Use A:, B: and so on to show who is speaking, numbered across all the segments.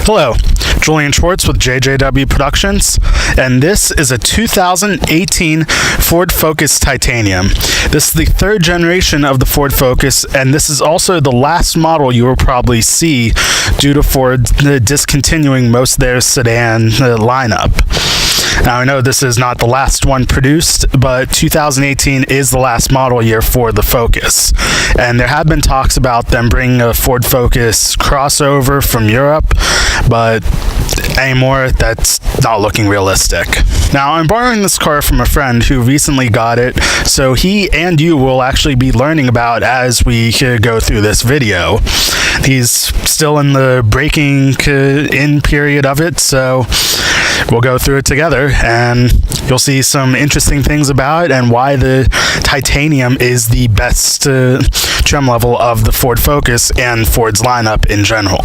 A: Hello, Julian Schwartz with JJW Productions, and this is a 2018 Ford Focus Titanium. This is the third generation of the Ford Focus, and this is also the last model you will probably see due to Ford discontinuing most of their sedan lineup. Now, I know this is not the last one produced, but 2018 is the last model year for the Focus. And there have been talks about them bringing a Ford Focus crossover from Europe, but anymore, that's not looking realistic. Now, I'm borrowing this car from a friend who recently got it, so he and you will actually be learning about as we go through this video. He's still in the breaking in period of it, so we'll go through it together and you'll see some interesting things about it and why the Titanium is the best trim level of the Ford Focus and Ford's lineup in general.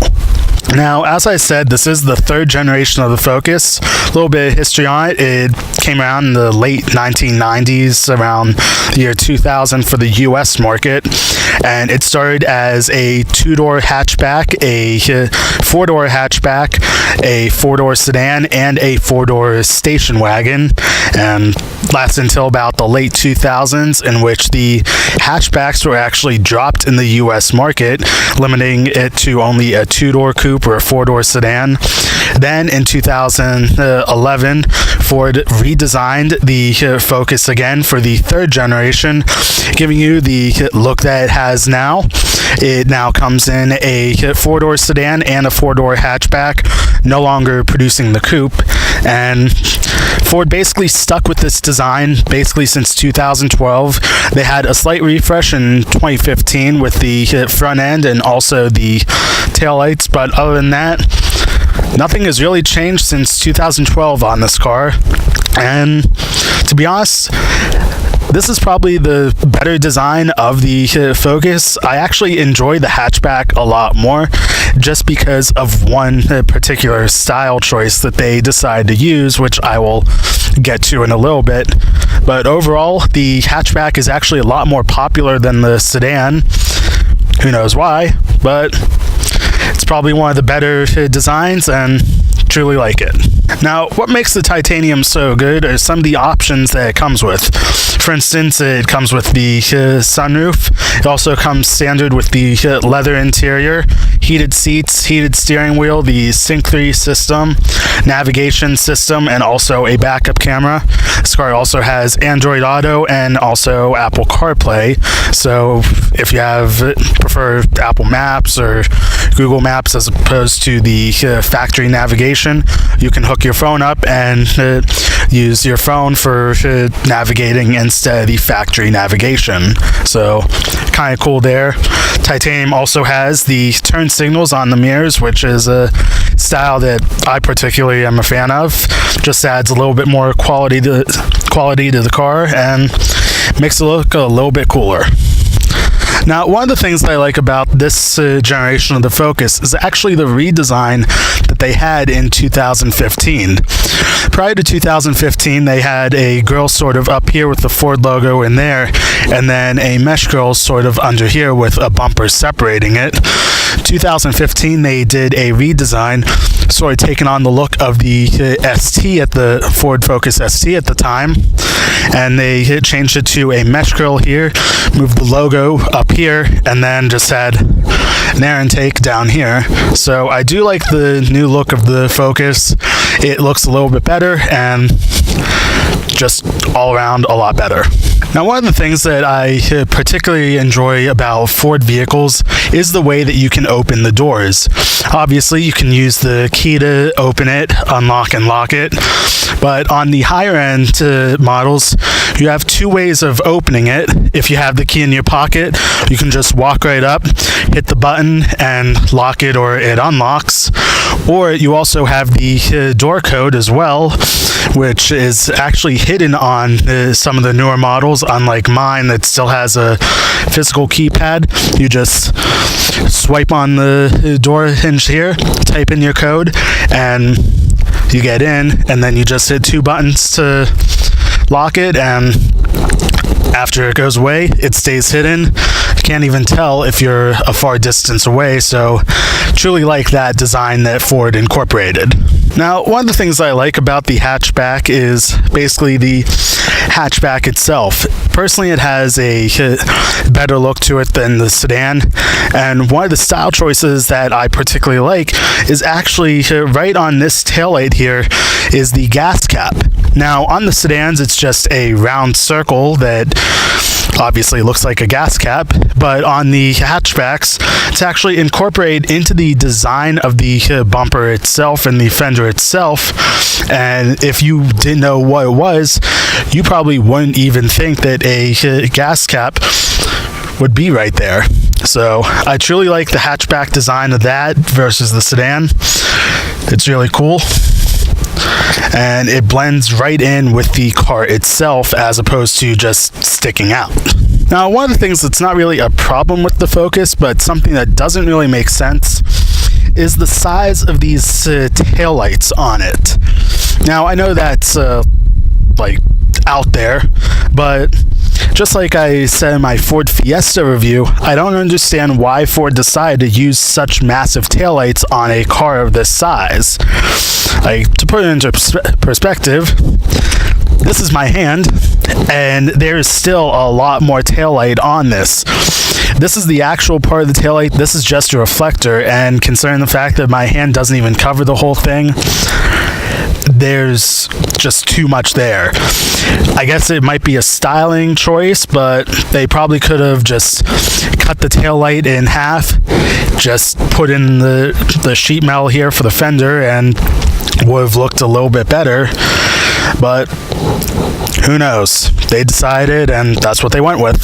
A: Now, as I said, this is the third generation of the Focus. A little bit of history on it. It came around in the late 1990s, around the year 2000 for the US market. And it started as a two-door hatchback, a four-door hatchback, a four-door sedan, and a four-door station wagon. And lasted until about the late 2000s, in which the hatchbacks were actually dropped in the US market, limiting it to only a two-door coupe or a four-door sedan. Then in 2011, Ford redesigned the Focus again for the third generation, giving you the look that it has now. It now comes in a four-door sedan and a four-door hatchback, no longer producing the coupe. And Ford basically stuck with this design basically since 2012. They had a slight refresh in 2015 with the front end and also the taillights, but other than that, nothing has really changed since 2012 on this car. And to be honest, this is probably the better design of the Focus. I actually enjoy the hatchback a lot more just because of one particular style choice that they decided to use, which I will get to in a little bit. But overall, the hatchback is actually a lot more popular than the sedan. Who knows why, but it's probably one of the better designs and truly like it. Now, what makes the Titanium so good are some of the options that it comes with. For instance, it comes with the sunroof. It also comes standard with the leather interior, heated seats, heated steering wheel, the Sync 3 system, navigation system, and also a backup camera. This car also has Android Auto and also Apple CarPlay. So if you prefer Apple Maps or Google Maps as opposed to the factory navigation, you can hook your phone up and use your phone for navigating instead of the factory navigation. So kind of cool there. Titanium also has the turn signals on the mirrors, which is a style that I particularly am a fan of. Just adds a little bit more quality to the car and makes it look a little bit cooler. Now, one of the things that I like about this generation of the Focus is actually the redesign that they had in 2015. Prior to 2015, they had a grille sort of up here with the Ford logo in there, and then a mesh grille sort of under here with a bumper separating it. 2015, they did a redesign, sort of taking on the look of the ST at the Ford Focus ST at the time, and they changed it to a mesh grille here, moved the logo up here, and then just had an air intake down here. So I do like the new look of the Focus. It looks a little bit better and just all around a lot better. Now, one of the things that I particularly enjoy about Ford vehicles is the way that you can open the doors. Obviously, you can use the key to open it, unlock and lock it, but on the higher end models, you have two ways of opening it. If you have the key in your pocket, you can just walk right up, hit the button, and lock it, or it unlocks. Or you also have the door code as well, which is actually hidden on some of the newer models, unlike mine that still has a physical keypad. You just swipe on the door hinge here, type in your code, and you get in, and then you just hit two buttons to lock it, and after it goes away, it stays hidden. You can't even tell if you're a far distance away, so truly like that design that Ford incorporated. Now, one of the things I like about the hatchback is basically the hatchback itself. Personally, it has a better look to it than the sedan, and one of the style choices that I particularly like is actually right on this taillight here is the gas cap. Now, on the sedans, it's just a round circle that obviously looks like a gas cap, but on the hatchbacks, it's actually incorporated into the design of the bumper itself and the fender itself. And if you didn't know what it was, you probably wouldn't even think that a gas cap would be right there. So I truly like the hatchback design of that versus the sedan. It's really cool, and it blends right in with the car itself as opposed to just sticking out. Now, one of the things that's not really a problem with the Focus, but something that doesn't really make sense, is the size of these taillights on it. Now, I know that's like out there, but just like I said in my Ford Fiesta review, I don't understand why Ford decided to use such massive taillights on a car of this size. Like, to put it into perspective, this is my hand, and there's still a lot more taillight on this. This is the actual part of the taillight. This is just a reflector, and considering the fact that my hand doesn't even cover the whole thing, there's just too much there. I guess it might be a styling choice, but they probably could have just cut the taillight in half, just put in the sheet metal here for the fender, and would have looked a little bit better. But who knows? They decided, and that's what they went with.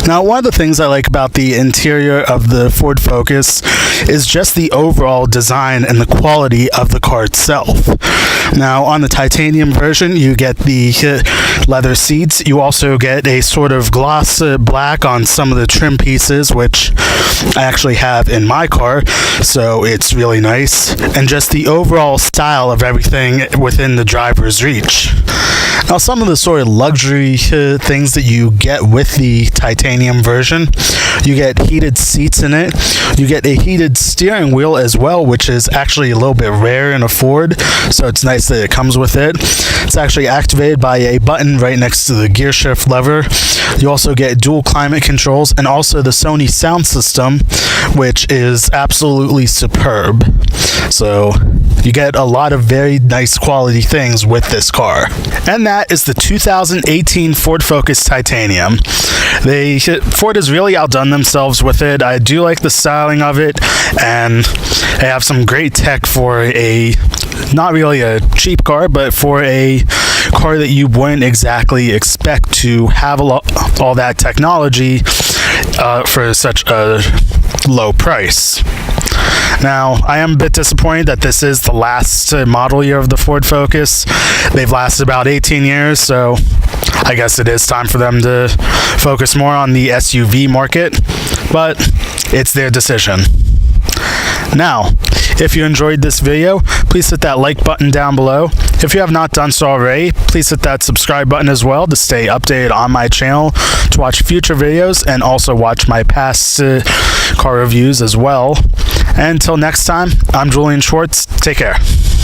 A: Now, one of the things I like about the interior of the Ford Focus is just the overall design and the quality of the car itself. Now, on the titanium version, you get the leather seats. You also get a sort of gloss black on some of the trim pieces, which I actually have in my car, so it's really nice. And just the overall style of everything within the driver's reach. Now, some of the sort of luxury things that you get with the titanium version, you get heated seats in it. You get a heated steering wheel as well, which is actually a little bit rare in a Ford, so it's nice that it comes with it. It's actually activated by a button right next to the gear shift lever. You also get dual climate controls and also the Sony sound system, which is absolutely superb. So you get a lot of very nice quality things with this car. And that is the 2018 Ford Focus Titanium. Ford has really outdone themselves with it. I do like the styling of it, and they have some great tech for a, not really a cheap car, but for a car that you wouldn't exactly expect to have all that technology for such a low price. Now, I am a bit disappointed that this is the last model year of the Ford Focus. They've lasted about 18 years, so I guess it is time for them to focus more on the SUV market, but it's their decision. Now, if you enjoyed this video, please hit that like button down below. If you have not done so already, please hit that subscribe button as well to stay updated on my channel, to watch future videos, and also watch my past car reviews as well. And until next time, I'm Julian Schwartz. Take care.